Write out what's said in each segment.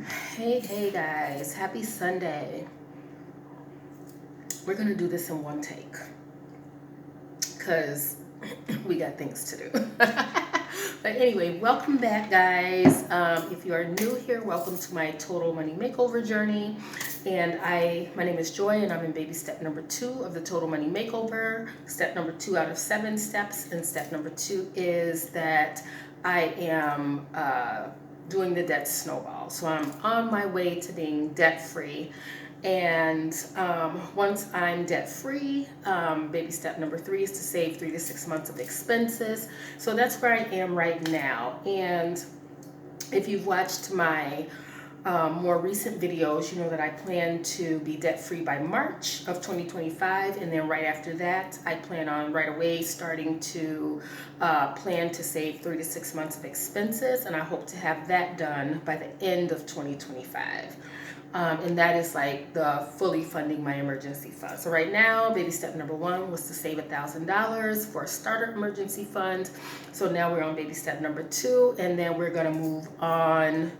Hey guys, happy Sunday. We're gonna do this in one take because we got things to do. But anyway, welcome back, guys. If you are new here, welcome to my total money makeover journey. And my name is Joy, and I'm in baby step number 2 of the total money makeover. Step number 2 out of 7 steps, and step number 2 is that I am doing the debt snowball. So I'm on my way to being debt free. And once I'm debt free, baby step number 3 is to save 3 to 6 months of expenses. So that's where I am right now. And if you've watched my more recent videos, you know that I plan to be debt free by March of 2025. And then right after that, I plan on right away starting to plan to save 3 to 6 months of expenses. And I hope to have that done by the end of 2025. And that is like the fully funding my emergency fund. So right now, baby step number 1 was to save $1,000 for a starter emergency fund. So now we're on baby step number 2, and then we're gonna move on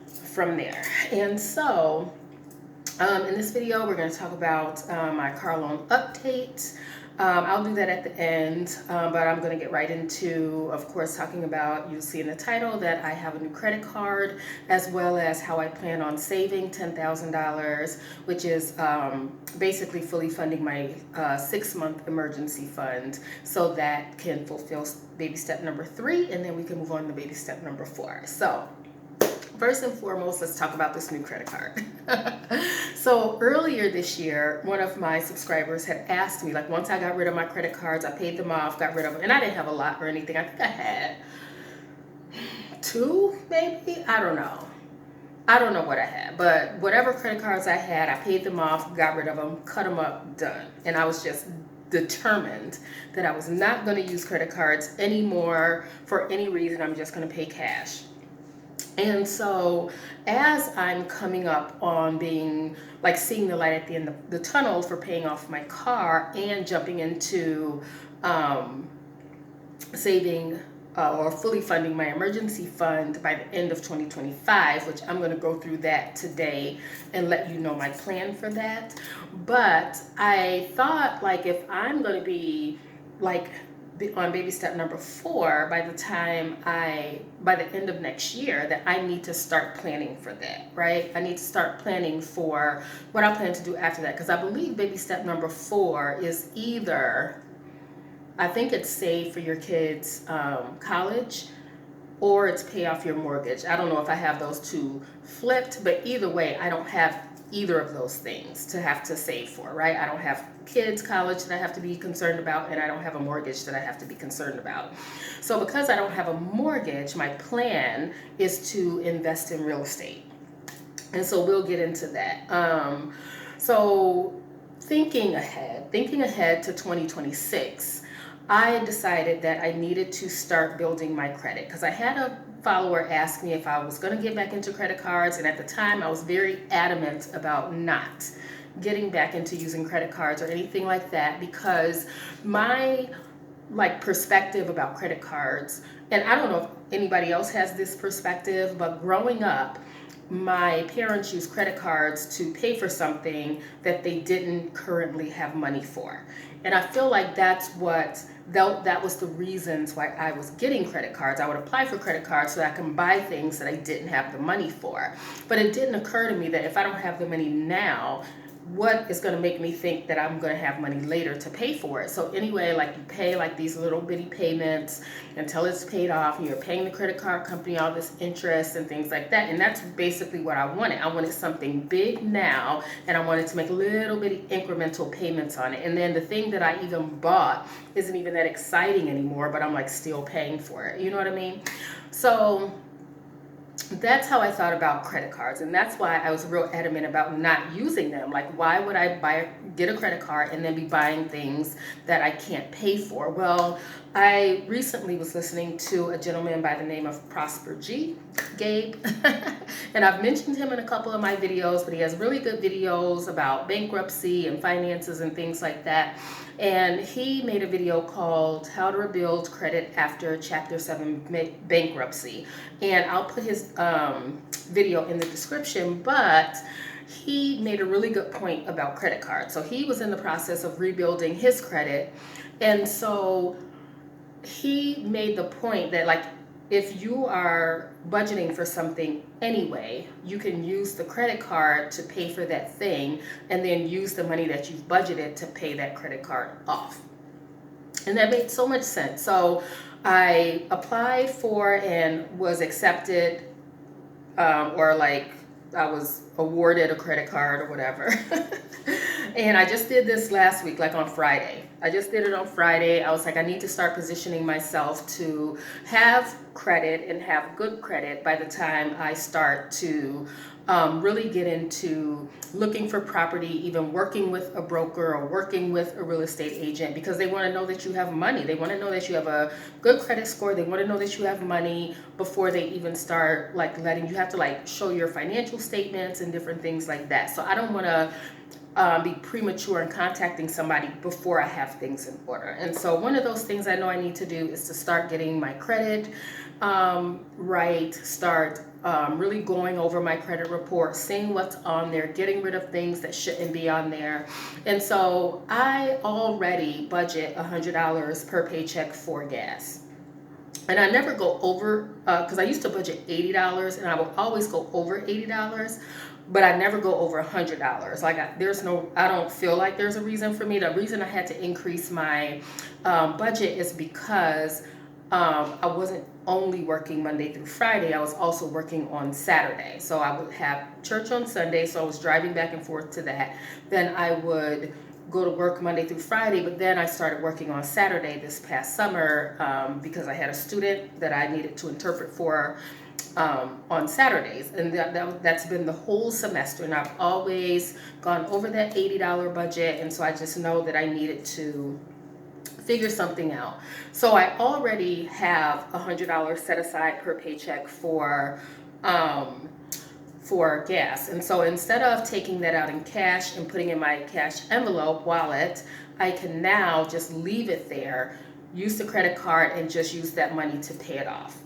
from there. And so in this video, we're gonna talk about my car loan update. I'll do that at the end, but I'm going to get right into, of course, talking about, you'll see in the title that I have a new credit card, as well as how I plan on saving $10,000, which is basically fully funding my 6-month emergency fund so that can fulfill baby step number 3, and then we can move on to baby step number 4. So first and foremost, let's talk about this new credit card. So earlier this year, one of my subscribers had asked me, like, once I got rid of my credit cards, I paid them off, got rid of them, and I didn't have a lot or anything. I think I had 2, maybe? I don't know what I had, but whatever credit cards I had, I paid them off, got rid of them, cut them up, done. And I was just determined that I was not going to use credit cards anymore for any reason. I'm just going to pay cash. And so as I'm coming up on being like seeing the light at the end of the tunnel for paying off my car and jumping into saving or fully funding my emergency fund by the end of 2025, which I'm going to go through that today and let you know my plan for that. But I thought, like, if I'm going to be like on baby step number 4 by the end of next year, that I need to start planning for that, right? I need to start planning for what I plan to do after that, because I believe baby step number 4 is either, I think it's save for your kids' college, or it's pay off your mortgage. I don't know if I have those two flipped, but either way, I don't have either of those things to have to save for, right? I don't have kids' college that I have to be concerned about, and I don't have a mortgage that I have to be concerned about. So because I don't have a mortgage, my plan is to invest in real estate. And so we'll get into that. So thinking ahead to 2026, I decided that I needed to start building my credit, because I had a follower ask me if I was going to get back into credit cards, and at the time I was very adamant about not getting back into using credit cards or anything like that, because my perspective about credit cards, and I don't know if anybody else has this perspective, but growing up, my parents used credit cards to pay for something that they didn't currently have money for. And I feel like that was the reasons why I was getting credit cards. I would apply for credit cards so that I can buy things that I didn't have the money for. But it didn't occur to me that if I don't have the money now, what is going to make me think that I'm going to have money later to pay for it? So anyway, like, you pay like these little bitty payments until it's paid off, and you're paying the credit card company all this interest and things like that. And that's basically what I wanted. I wanted something big now, and I wanted to make little bitty incremental payments on it. And then the thing that I even bought isn't even that exciting anymore, but I'm like still paying for it. You know what I mean? So that's how I thought about credit cards, and that's why I was real adamant about not using them. Like, why would I get a credit card and then be buying things that I can't pay for? Well, I recently was listening to a gentleman by the name of Prosper Gabe, And I've mentioned him in a couple of my videos, but he has really good videos about bankruptcy and finances and things like that. And he made a video called How to Rebuild Credit After Chapter 7 Bankruptcy. And I'll put his video in the description, but he made a really good point about credit cards. So he was in the process of rebuilding his credit. And so he made the point that, like, if you are budgeting for something anyway, you can use the credit card to pay for that thing and then use the money that you've budgeted to pay that credit card off. And that made so much sense. So I applied for and was accepted, or like I was awarded a credit card or whatever. And I just did this last week, like on Friday. I just did it on Friday. I was like, I need to start positioning myself to have credit and have good credit by the time I start to really get into looking for property, even working with a broker or working with a real estate agent, because they want to know that you have money. They want to know that you have a good credit score. They want to know that you have money before they even start like letting you have to like show your financial statements and different things like that. So I don't want to be premature in contacting somebody before I have things in order. And so one of those things I know I need to do is to start getting my credit right, start really going over my credit report, seeing what's on there, getting rid of things that shouldn't be on there. And so I already budget $100 per paycheck for gas. And I never go over, because I used to budget $80 and I will always go over $80. But I never go over $100. Like I don't feel like there's a reason for me. The reason I had to increase my budget is because I wasn't only working Monday through Friday. I was also working on Saturday. So I would have church on Sunday. So I was driving back and forth to that. Then I would go to work Monday through Friday, but then I started working on Saturday this past summer because I had a student that I needed to interpret for on Saturdays, and that's been the whole semester, and I've always gone over that $80 budget, and so I just know that I needed to figure something out. So I already have $100 set aside per paycheck for gas, and so instead of taking that out in cash and putting in my cash envelope wallet, I can now just leave it there, use the credit card, and just use that money to pay it off.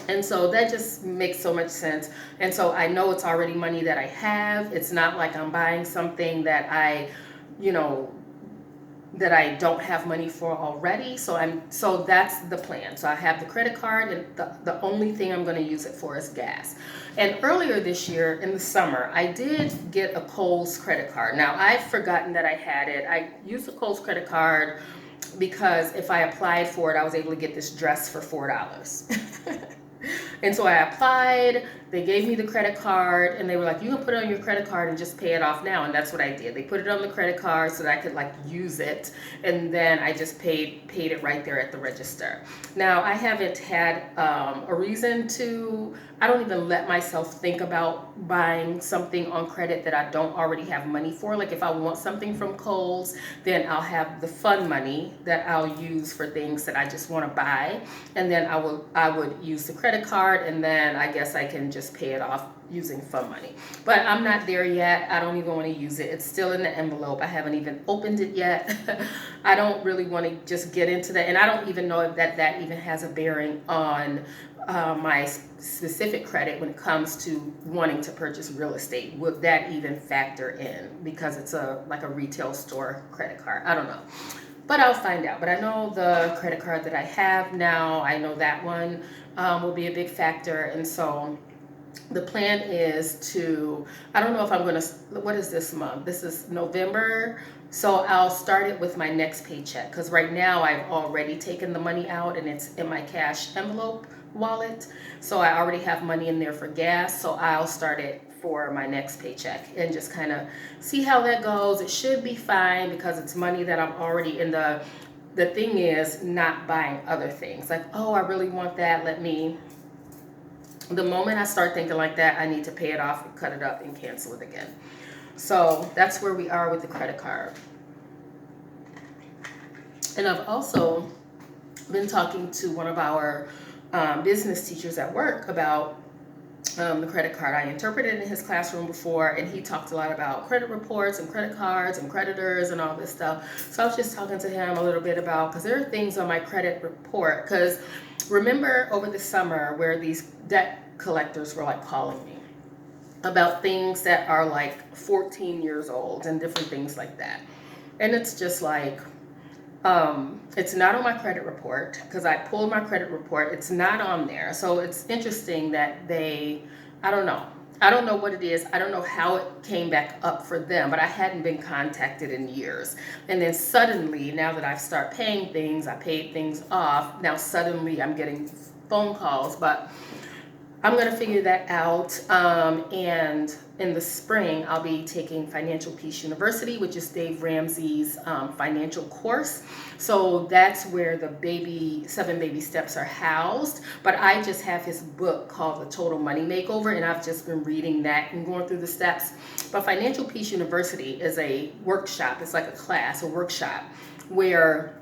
And so that just makes so much sense. And so I know it's already money that I have. It's not like I'm buying something that that I don't have money for already. So that's the plan. So I have the credit card, and the only thing I'm going to use it for is gas. And earlier this year in the summer, I did get a Kohl's credit card. Now I've forgotten that I had it. I used the Kohl's credit card because if I applied for it, I was able to get this dress for $4. And so I applied, they gave me the credit card, and they were like, you can put it on your credit card and just pay it off now. And that's what I did. They put it on the credit card so that I could like use it. And then I just paid it right there at the register. Now I haven't had a reason to, I don't even let myself think about buying something on credit that I don't already have money for. Like if I want something from Kohl's, then I'll have the fund money that I'll use for things that I just want to buy. And then I would use the credit card, and then I guess I can just pay it off using fund money. But I'm not there yet. I don't even want to use it. It's still in the envelope. I haven't even opened it yet. I don't really want to just get into that. And I don't even know if that even has a bearing on my specific credit when it comes to wanting to purchase real estate. Would that even factor in? Because it's like a retail store credit card. I don't know. But I'll find out. But I know the credit card that I have now, I know that one will be a big factor. And so the plan is to, I don't know if I'm going to, what is this month? This is November. So I'll start it with my next paycheck, because right now I've already taken the money out and it's in my cash envelope wallet. So I already have money in there for gas. So I'll start it for my next paycheck and just kind of see how that goes. It should be fine because it's money that I'm already in the thing is not buying other things. Like, oh, I really want that. The moment I start thinking like that, I need to pay it off and cut it up and cancel it again. So that's where we are with the credit card. And I've also been talking to one of our business teachers at work about the credit card. I interpreted in his classroom before, and he talked a lot about credit reports and credit cards and creditors and all this stuff. So I was just talking to him a little bit about, because there are things on my credit report. Because remember over the summer where these debt collectors were like calling me about things that are like 14 years old and different things like that. And it's just like, it's not on my credit report because I pulled my credit report. It's not on there. So it's interesting that I don't know. I don't know what it is. I don't know how it came back up for them, but I hadn't been contacted in years. And then suddenly, now that I've started paying things, I paid things off. Now suddenly I'm getting phone calls, but I'm going to figure that out. And in the spring, I'll be taking Financial Peace University, which is Dave Ramsey's financial course. So that's where the 7 baby steps are housed. But I just have his book called The Total Money Makeover, and I've just been reading that and going through the steps. But Financial Peace University is a workshop. It's like a class, a workshop, where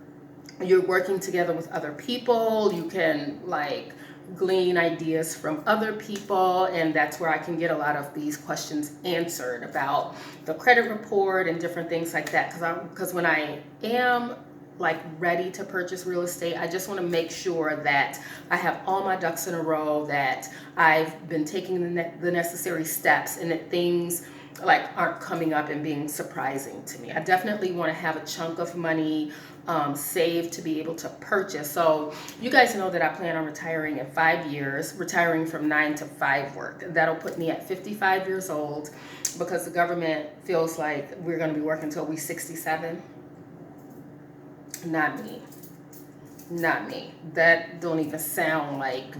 you're working together with other people. You can like glean ideas from other people, and that's where I can get a lot of these questions answered about the credit report and different things like that. Because when I am like ready to purchase real estate, I just want to make sure that I have all my ducks in a row, that I've been taking the necessary steps, and that things like aren't coming up and being surprising to me. I definitely want to have a chunk of money saved to be able to purchase. So you guys know that I plan on retiring in 5 years, retiring from 9 to 5 work. That'll put me at 55 years old, because the government feels like we're going to be working until we're 67. Not me. Not me. That don't even sound like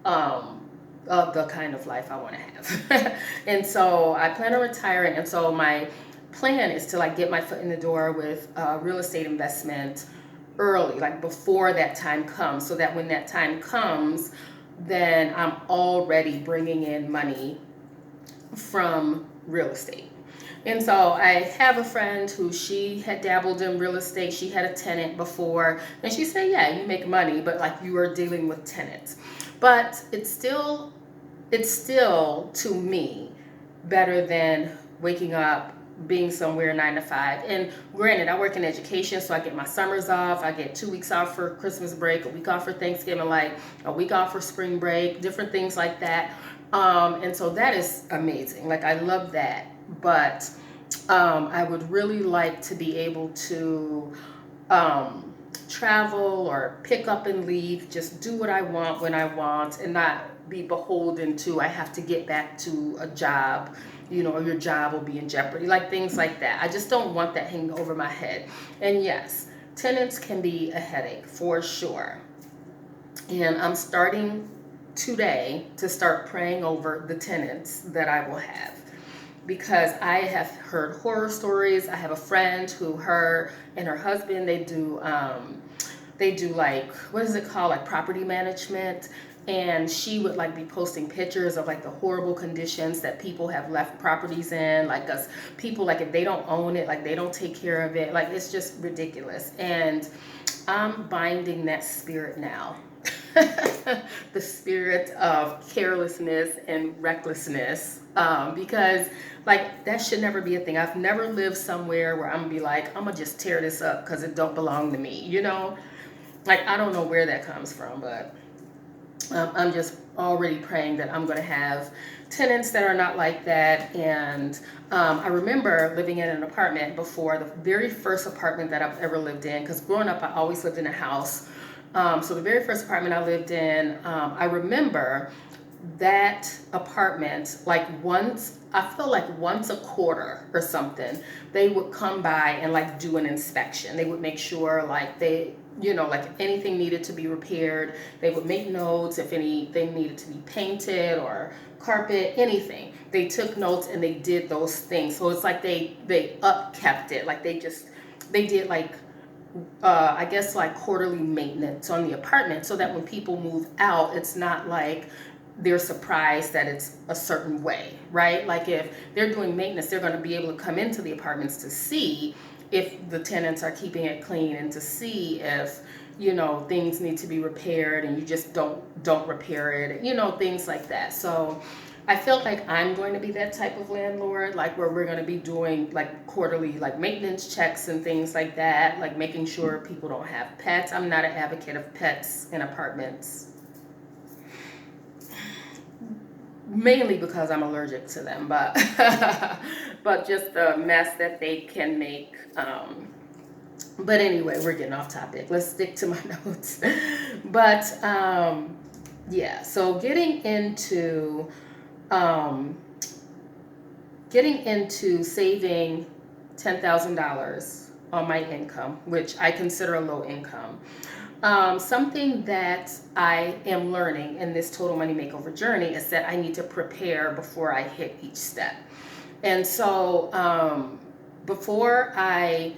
the kind of life I want to have. And so I plan on retiring, and so my plan is to like get my foot in the door with real estate investment early, like before that time comes, so that when that time comes, then I'm already bringing in money from real estate. And so I have a friend who, she had dabbled in real estate. She had a tenant before, and she said, yeah, you make money, but like you are dealing with tenants. But it's still to me better than waking up, being somewhere 9 to 5. And granted, I work in education, so I get my summers off. I get 2 weeks off for Christmas break, a week off for Thanksgiving, like a week off for spring break, different things like that. And so that is amazing. Like I love that. But I would really like to be able to travel or pick up and leave, just do what I want when I want, and not be beholden to I have to get back to a job, or your job will be in jeopardy, like things like that. I just don't want that hanging over my head. And yes, tenants can be a headache for sure. And I'm starting today to start praying over the tenants that I will have, because I have heard horror stories. I have a friend who, her and her husband, they do like, what is it called, like property management. And she would like be posting pictures of like the horrible conditions that people have left properties in, like us people, like if they don't own it, like they don't take care of it, like it's just ridiculous. And I'm binding that spirit now. The spirit of carelessness and recklessness, because like that should never be a thing. I've never lived somewhere where I'm gonna be like, I'm gonna just tear this up because it don't belong to me, like I don't know where that comes from. But I'm just already praying that I'm going to have tenants that are not like that. And I remember living in an apartment before, the very first apartment that I've ever lived in, because growing up I always lived in a house. So the very first apartment I lived in, I remember that apartment, like I feel like once a quarter or something, they would come by and like do an inspection. They would make sure like like if anything needed to be repaired, they would make notes. If anything needed to be painted or carpet, anything, they took notes and they did those things. So it's like they upkept it. Like they did like, I guess like quarterly maintenance on the apartment, so that when people move out, it's not like they're surprised that it's a certain way, right? Like if they're doing maintenance, they're going to be able to come into the apartments to see if the tenants are keeping it clean, and to see if things need to be repaired and you just don't repair it, things like that. So I feel like I'm going to be that type of landlord, like where we're going to be doing like quarterly like maintenance checks and things like that, like making sure people don't have pets. I'm not an advocate of pets in apartments, mainly because I'm allergic to them, but but just the mess that they can make. But anyway, we're getting off topic. Let's stick to my notes. But yeah, so um, getting into saving $10,000 on my income, which I consider a low income. Something that I am learning in this total money makeover journey is that I need to prepare before I hit each step. And so before I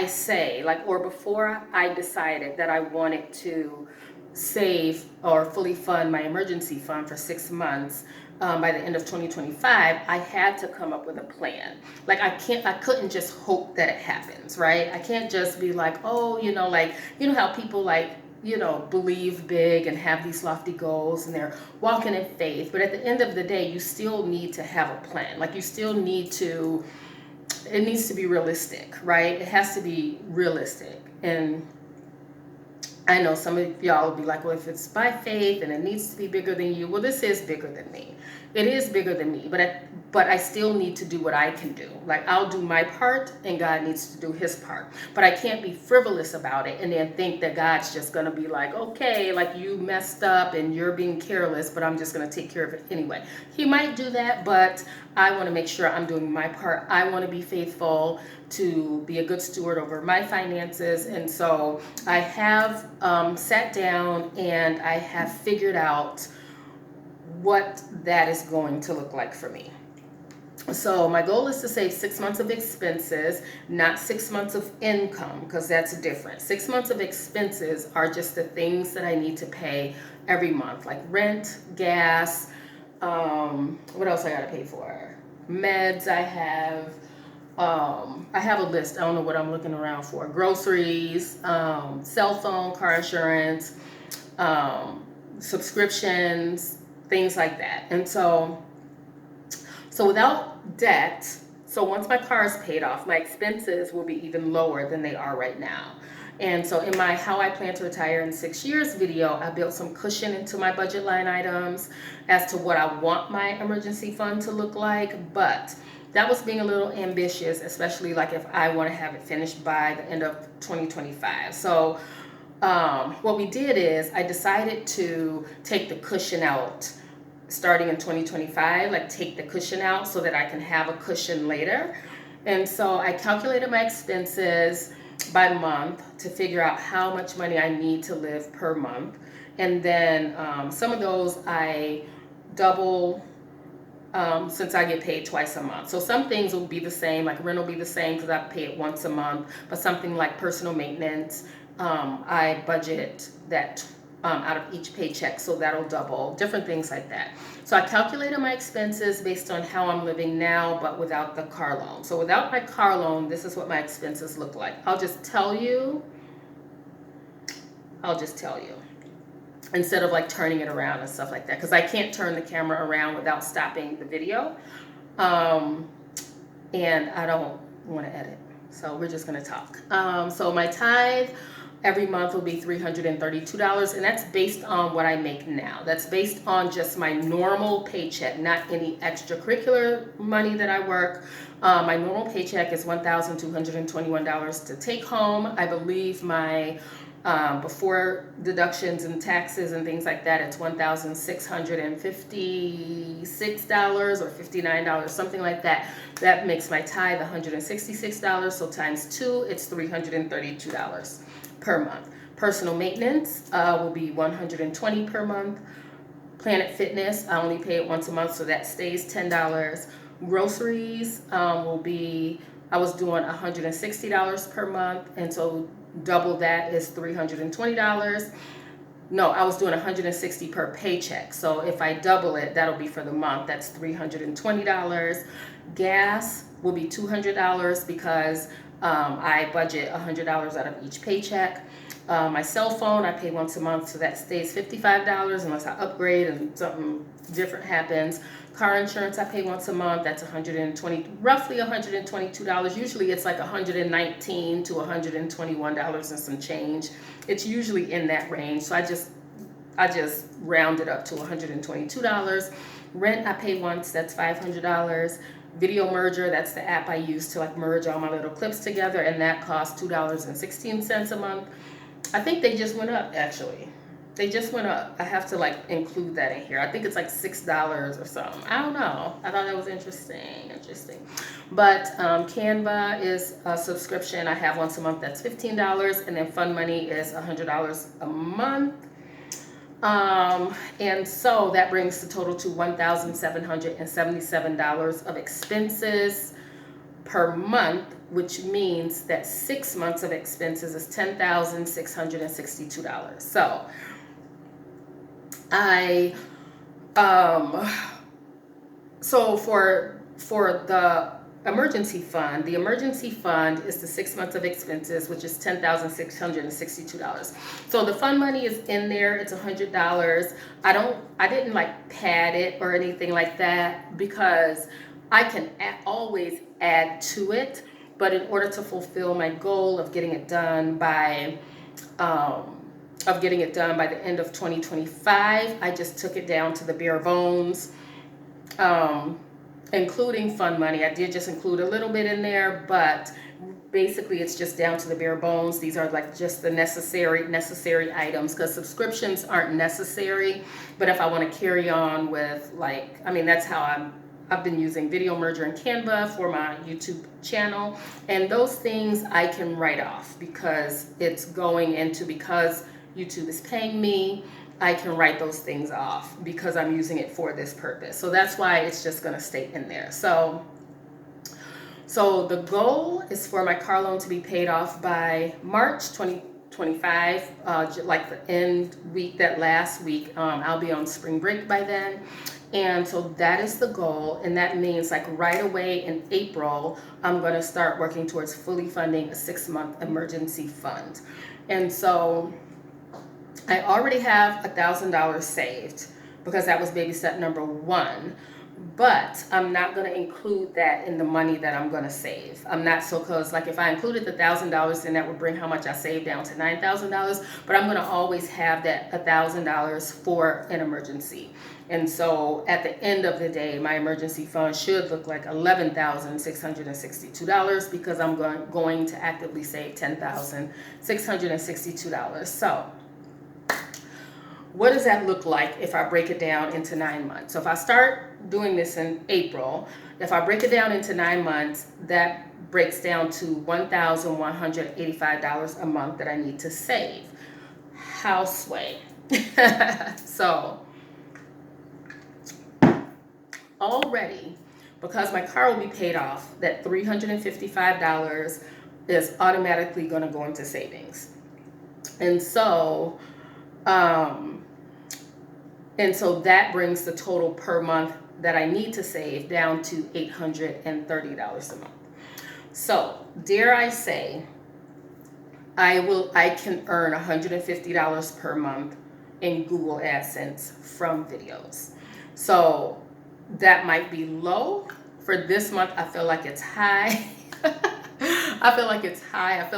say or before I decided that I wanted to save or fully fund my emergency fund for 6 months by the end of 2025, I had to come up with a plan. Like I couldn't just hope that it happens, right? I can't just be like, oh, how people believe big and have these lofty goals and they're walking in faith. But at the end of the day, you still need to have a plan. Like you still need to, it needs to be realistic, right? It has to be realistic. And I know some of y'all will be like, well, if it's by faith and it needs to be bigger than you, well, this is bigger than me. It is bigger than me, but I still need to do what I can do. Like I'll do my part and God needs to do his part. But I can't be frivolous about it and then think that God's just going to be like, okay, like you messed up and you're being careless, but I'm just going to take care of it anyway. He might do that, but I want to make sure I'm doing my part. I want to be faithful to be a good steward over my finances. And so I have sat down and I have figured out what that is going to look like for me. So my goal is to save 6 months of expenses, not 6 months of income, because that's different. 6 months of expenses are just the things that I need to pay every month, like rent, gas, what else I gotta pay for? Meds I have a list. I don't know what I'm looking around for. Groceries, cell phone, car insurance, subscriptions, things like that. And so without debt, so once my car is paid off, my expenses will be even lower than they are right now. And so in my How I Plan to Retire in 6 Years video, I built some cushion into my budget line items as to what I want my emergency fund to look like. But that was being a little ambitious, especially like if I want to have it finished by the end of 2025. So what we did is I decided to take the cushion out starting in 2025, like take the cushion out so that I can have a cushion later. And so I calculated my expenses by month to figure out how much money I need to live per month. And then some of those I double since I get paid twice a month. So some things will be the same, like rent will be the same because I pay it once a month, but something like personal maintenance, I budget that out of each paycheck, so that'll double, different things like that. So I calculated my expenses based on how I'm living now, but without the car loan. So without my car loan, this is what my expenses look like. I'll just tell you, instead of like turning it around and stuff like that, because I can't turn the camera around without stopping the video. And I don't want to edit, so we're just going to talk. So my tithe every month will be $332, and that's based on what I make now. That's based on just my normal paycheck, not any extracurricular money that I work. My normal paycheck is $1,221 to take home. I believe my before deductions and taxes and things like that, it's $1,656 or $59, something like that. That makes my tithe $166. So times 2, it's $332 per month. Personal maintenance will be $120 per month. Planet Fitness, I only pay it once a month, so that stays $10. Groceries will be, I was doing $160 per month, and so double that is $320. No, I was doing $160 per paycheck. So if I double it, that'll be for the month. That's $320. Gas will be $200 because I budget $100 out of each paycheck. My cell phone, I pay once a month, so that stays $55 unless I upgrade and something different happens. Car insurance, I pay once a month. That's roughly $122. Usually it's like $119 to $121 and some change. It's usually in that range. So I just round it up to $122. Rent, I pay once. That's $500. Video Merger, that's the app I use to like merge all my little clips together, and that costs $2.16 a month. I think they just went up, actually. They just went up. I have to like include that in here. I think it's like $6 or something. I don't know. I thought that was interesting. But Canva is a subscription I have once a month. That's $15, and then Fund Money is $100 a month. And so that brings the total to $1,777 of expenses per month, which means that 6 months of expenses is $10,662. So so for the emergency fund is the 6 months of expenses, which is $10,662. So the fund money is in there. It's $100. I didn't like pad it or anything like that because I can always add to it. But in order to fulfill my goal of getting it done by the end of 2025, I just took it down to the bare bones. Including Fund Money. I did just include a little bit in there, but basically it's just down to the bare bones. These are like just the necessary items, because subscriptions aren't necessary. But if I want to carry on with that's how I've been using Video Merger and Canva for my YouTube channel, and those things I can write off because YouTube is paying me. I can write those things off because I'm using it for this purpose. So that's why it's just going to stay in there. So the goal is for my car loan to be paid off by March 2025, like the end week, that last week. I'll be on spring break by then. And so that is the goal. And that means like right away in April, I'm going to start working towards fully funding a 6-month emergency fund. And so I already have $1,000 saved because that was baby step number 1, but I'm not going to include that in the money that I'm going to save. Because like if I included the $1,000, then that would bring how much I saved down to $9,000, but I'm going to always have that $1,000 for an emergency. And so at the end of the day, my emergency fund should look like $11,662 because I'm going to actively save $10,662. So what does that look like if I break it down into 9 months? So if I start doing this in April, if I break it down into 9 months, that breaks down to $1,185 a month that I need to save. Houseway. So already, because my car will be paid off, that $355 is automatically going to go into savings. And so that brings the total per month that I need to save down to $830 a month. So dare I say, I can earn $150 per month in Google AdSense from videos. So that might be low. For this month, I feel like it's high. I feel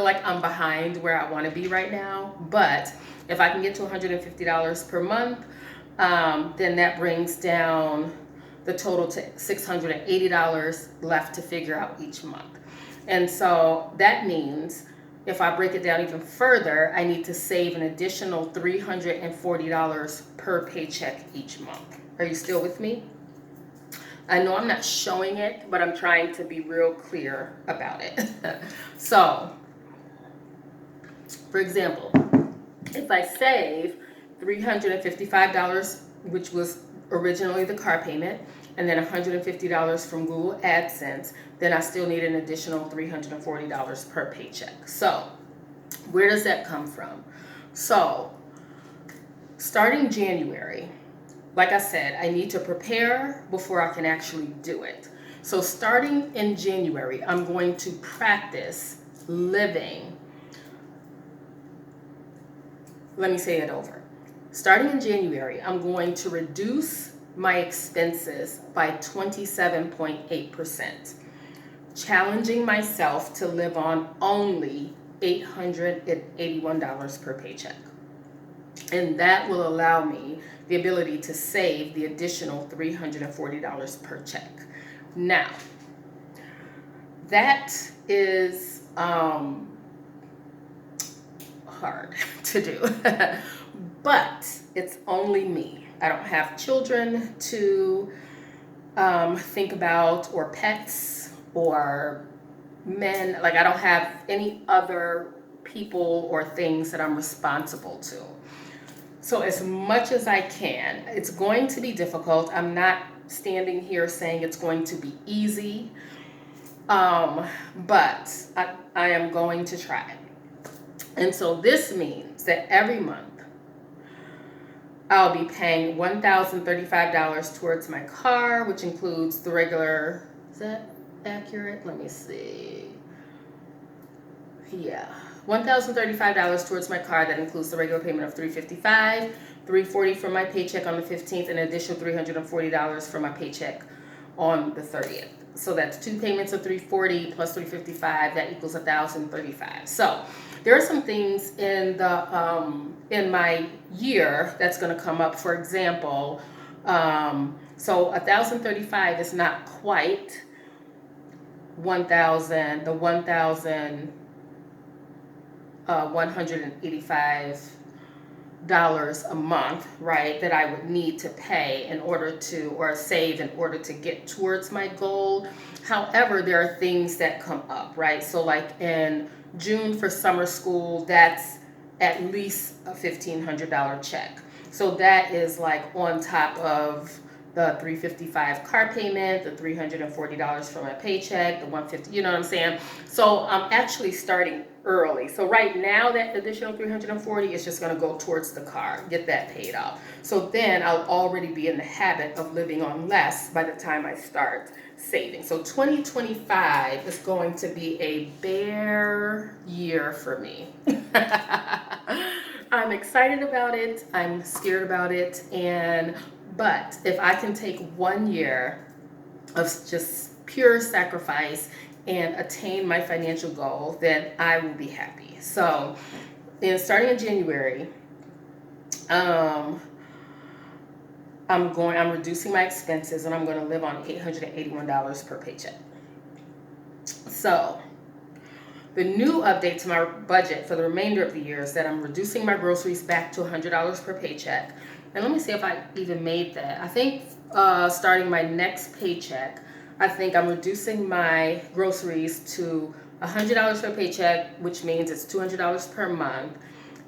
like I'm behind where I want to be right now. But if I can get to $150 per month, then that brings down the total to $680 left to figure out each month. And so that means if I break it down even further, I need to save an additional $340 per paycheck each month. Are you still with me? I know I'm not showing it, but I'm trying to be real clear about it. So, for example, if I save $355, which was originally the car payment, and then $150 from Google AdSense, then I still need an additional $340 per paycheck. So, where does that come from? So, starting January, like I said, I need to prepare before I can actually do it. So starting in January, I'm going to practice living, let me say it over. Starting in January, I'm going to reduce my expenses by 27.8%, challenging myself to live on only $881 per paycheck. And that will allow me the ability to save the additional $340 per check. Now, that is hard to do, but it's only me. I don't have children to think about, or pets, or men. Like, I don't have any other people or things that I'm responsible to. So as much as I can, it's going to be difficult. I'm not standing here saying it's going to be easy, but I am going to try. And so this means that every month I'll be paying $1,035 towards my car, which includes the regular, is that accurate? Let me see. Yeah, $1,035 towards my car. That includes the regular payment of $355, $340 for my paycheck on the 15th, and an additional $340 for my paycheck on the 30th. So that's two payments of $340 plus $355. That equals $1,035. So there are some things in the in my year that's going to come up. For example, so $1,035 is not quite 1,000. The 1,185 a month, right, that I would need to pay in order to, or save in order to get towards my goal. However, there are things that come up, right? So like in June for summer school, that's at least a $1,500 check. So that is like on top of the $355 car payment, the $340 for my paycheck, the $150, you know what I'm saying? So I'm actually starting early. So right now that additional $340 is just going to go towards the car, get that paid off. So then I'll already be in the habit of living on less by the time I start saving. So 2025 is going to be a bear year for me. I'm excited about it. I'm scared about it. But if I can take 1 year of just pure sacrifice and attain my financial goal, then I will be happy. So, starting in January, I'm reducing my expenses, and I'm going to live on $881 per paycheck. So, the new update to my budget for the remainder of the year is that I'm reducing my groceries back to $100 per paycheck. And let me see if I even made that. I think starting my next paycheck, I think I'm reducing my groceries to $100 per paycheck, which means it's $200 per month.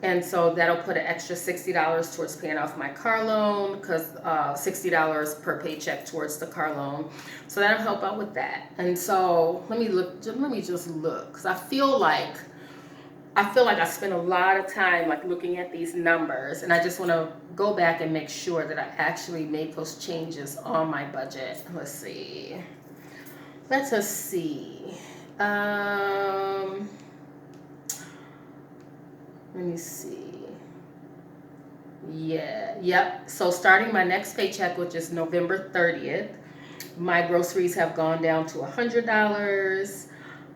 And so that'll put an extra $60 towards paying off my car loan, because $60 per paycheck towards the car loan. So that'll help out with that. And so let me just look, because I feel like I spend a lot of time like looking at these numbers, and I just want to go back and make sure that I actually made those changes on my budget. Let's see. Let us see. Let me see. Yep. So starting my next paycheck, which is November 30th, my groceries have gone down to $100.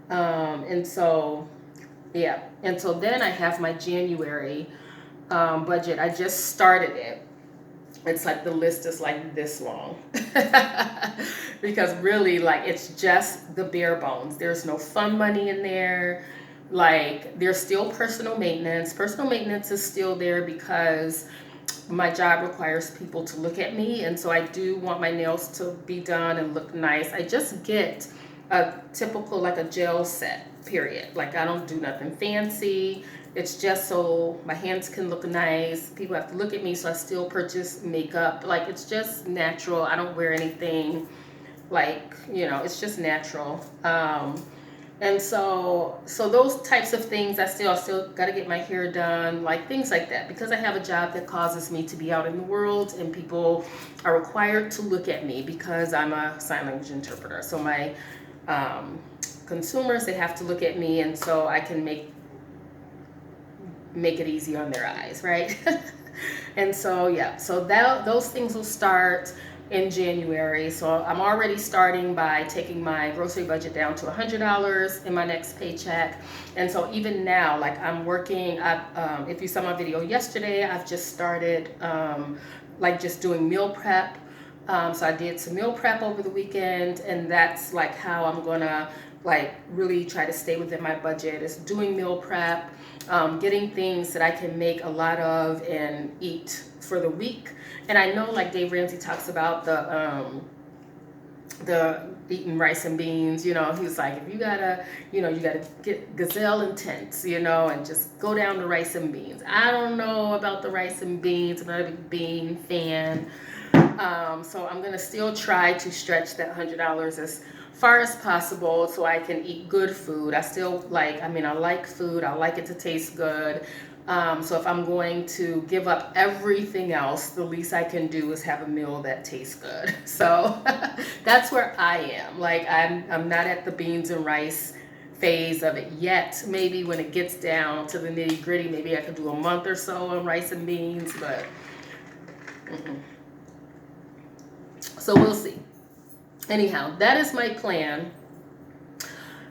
And so, yeah. And so then I have my January budget. I just started it. It's like the list is like this long. Because really, like, it's just the bare bones. There's no fun money in there. Like, there's still personal maintenance. Personal maintenance is still there because my job requires people to look at me, and so I do want my nails to be done and look nice. I just get a typical, like, a gel set, period. Like, I don't do nothing fancy. It's just so my hands can look nice. People have to look at me, so I still purchase makeup. Like, it's just natural. I don't wear anything, like, you know, it's just natural. And so those types of things, I still got to get my hair done, like things like that, because I have a job that causes me to be out in the world, and people are required to look at me because I'm a sign language interpreter. So my consumers, they have to look at me, and so I can make it easy on their eyes, right? And so yeah, so those things will start in January. So I'm already starting by taking my grocery budget down to $100 in my next paycheck. And so even now, like I'm working, if you saw my video yesterday, I've just started like just doing meal prep. So I did some meal prep over the weekend, and that's like how I'm gonna like really try to stay within my budget, is doing meal prep, getting things that I can make a lot of and eat for the week. And I know like Dave Ramsey talks about the eating rice and beans, you know, he's like, if you gotta, you know, you gotta get gazelle intense, you know, and just go down to rice and beans. I don't know about the rice and beans. I'm not a big bean fan. So I'm gonna still try to stretch that $100 as far as possible so I can eat good food. I still like, I mean, I like food. I like it to taste good. So if I'm going to give up everything else, the least I can do is have a meal that tastes good. So that's where I am. Like I'm not at the beans and rice phase of it yet. Maybe when it gets down to the nitty gritty, maybe I could do a month or so on rice and beans, but so we'll see. Anyhow, that is my plan.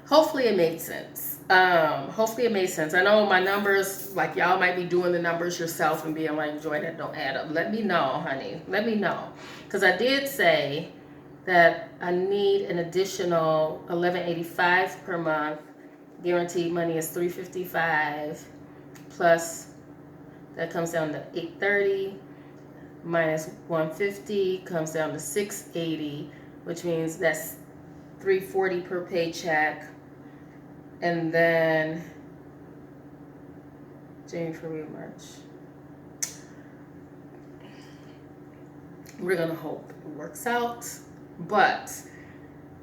Hopefully it made sense. Hopefully it made sense. I know my numbers, like y'all might be doing the numbers yourself and being like, Joy, that don't add up. Let me know, honey. Let me know. Because I did say that I need an additional $11.85 per month. Guaranteed money is $355 plus that comes down to $830 minus $150 comes down to $680, which means that's $340 per paycheck. And then January, February, March. We're gonna hope it works out. But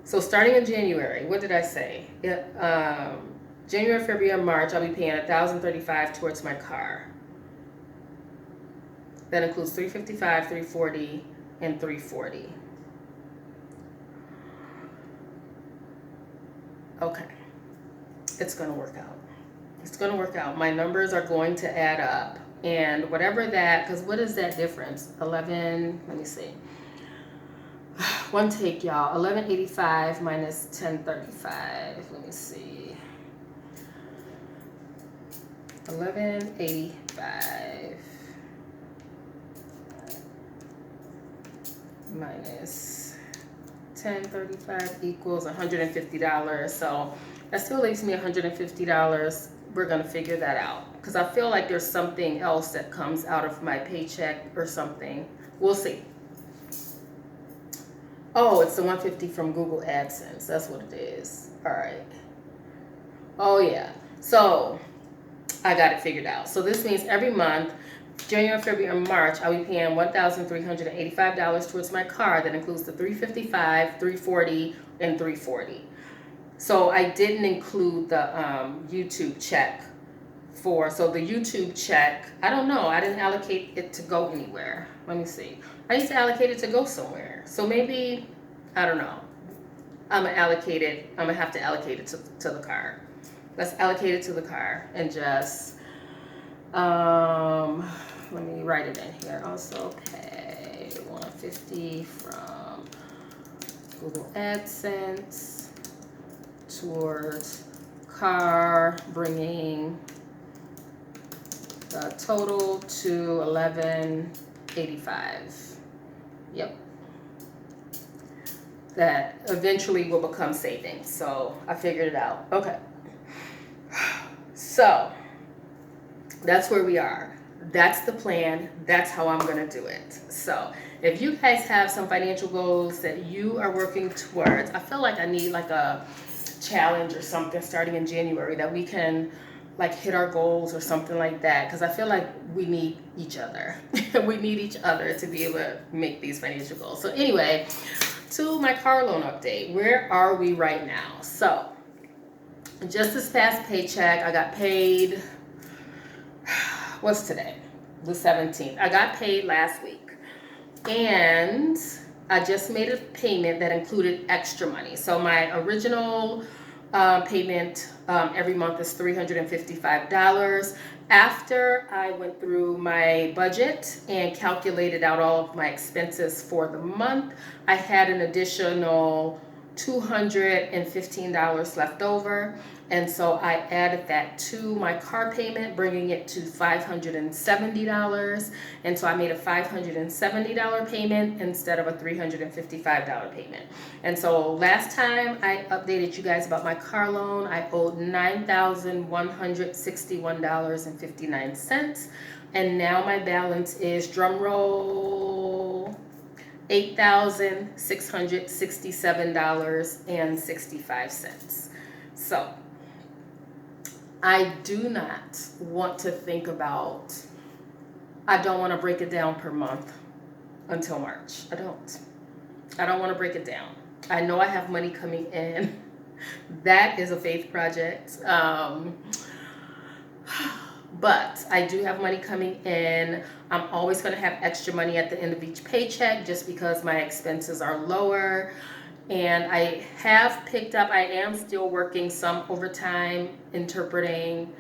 so starting in January, what did I say? January, February, March, I'll be paying $1,035 towards my car. That includes $355, $340, and $340. Okay. It's going to work out. It's going to work out. My numbers are going to add up. And whatever that, because what is that difference? 11, let me see. One take, y'all. 1185 minus 1035. Let me see. 1185 minus 1035 equals $150. So that still leaves me $150. We're gonna figure that out because I feel like there's something else that comes out of my paycheck or something. We'll see. Oh, it's the $150 from Google AdSense. That's what it is. All right. Oh yeah. So I got it figured out. So this means every month, January, February, and March, I'll be paying $1,385 towards my car. That includes the $355, $340, and $340. So I didn't include the YouTube check so the YouTube check, I don't know, I didn't allocate it to go anywhere. Let me see. I used to allocate it to go somewhere. So maybe, I don't know. I'm gonna have to allocate it to the car. Let's allocate it to the car and just, let me write it in here. Also pay $150 from Google AdSense towards car, bringing the total to $11.85. Yep. That eventually will become savings. So I figured it out. Okay. So that's where we are. That's the plan. That's how I'm going to do it. So if you guys have some financial goals that you are working towards, I feel like I need like a challenge or something starting in January that we can like hit our goals or something like that, because I feel like we need each other. We need each other to be able to make these financial goals. So anyway, to my car loan update, where are we right now? So just this past paycheck, I got paid, what's today? The 17th. I got paid last week. And I just made a payment that included extra money. So my original payment every month is $355. After I went through my budget and calculated out all of my expenses for the month, I had an additional $215 left over. And so I added that to my car payment, bringing it to $570. And so I made a $570 payment instead of a $355 payment. And so last time I updated you guys about my car loan, I owed $9,161.59. And now my balance is, drum roll, $8,667.65. So I do not want to think about, I don't want to break it down per month until March. I don't want to break it down. I know I have money coming in. That is a faith project. But I do have money coming in. I'm always going to have extra money at the end of each paycheck just because my expenses are lower. And I have picked up, I am still working some overtime, interpreting.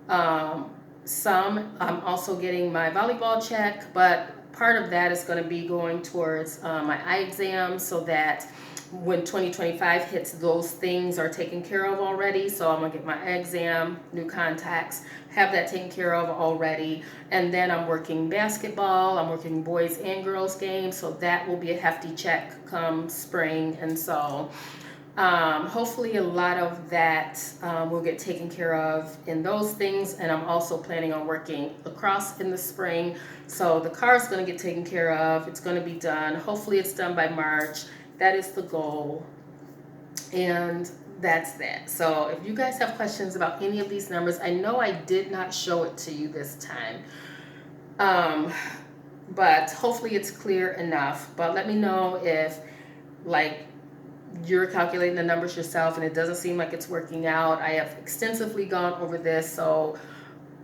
Some, I'm also getting my volleyball check, but part of that is going to be going towards my eye exam so that when 2025 hits, those things are taken care of already. So I'm going to get my eye exam, new contacts, have that taken care of already. And then I'm working basketball. I'm working boys and girls games. So that will be a hefty check come spring. And so hopefully a lot of that will get taken care of in those things. And I'm also planning on working lacrosse in the spring. So the car is going to get taken care of. It's going to be done. Hopefully it's done by March. That is the goal. And that's that. So if you guys have questions about any of these numbers, I know I did not show it to you this time. But hopefully it's clear enough. But let me know if like you're calculating the numbers yourself and it doesn't seem like it's working out. I have extensively gone over this, so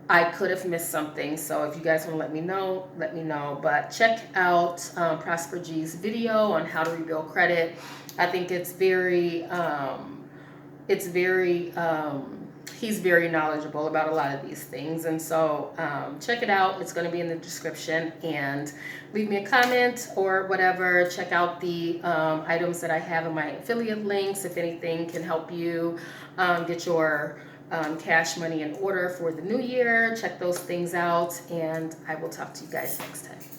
I could have missed something. So if you guys want to let me know, let me know. But check out Prosper G's video on how to rebuild credit. I think it's very, he's very knowledgeable about a lot of these things. And so check it out. It's going to be in the description. And leave me a comment or whatever. Check out the items that I have in my affiliate links. If anything can help you get your cash money in order for the new year. Check those things out, and I will talk to you guys next time.